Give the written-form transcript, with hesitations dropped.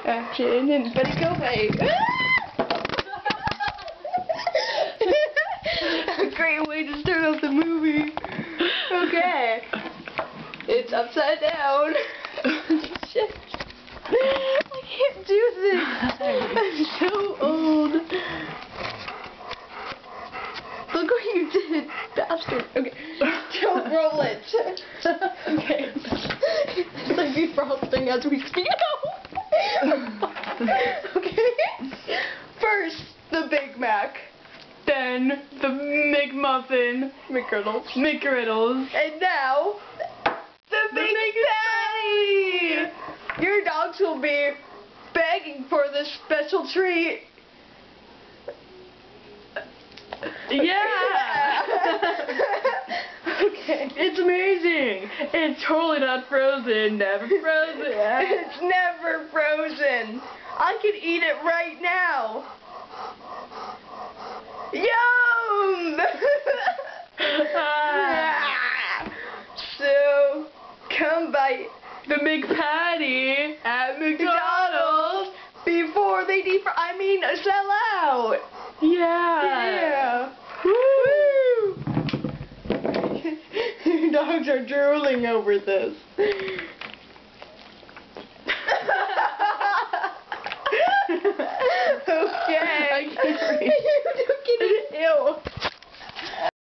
Action and Betty go away. A great way to start off the movie. Okay. It's upside down. Shit. I can't do this. I'm so old. Look what you did, bastard. Okay. Don't roll it. Okay. It's like defrosting as we speak. Okay. First, the Big Mac. Then the McMuffin. McGriddles. And now, the Big Patty! Your dogs will be begging for this special treat. Yeah! Okay. It's amazing! It's totally not frozen. Never frozen. It's never frozen. I could eat it right now. Yum! So, come bite The McPatty at McDonald's. before they sell out. Yeah. Woo! Your dogs are drooling over this.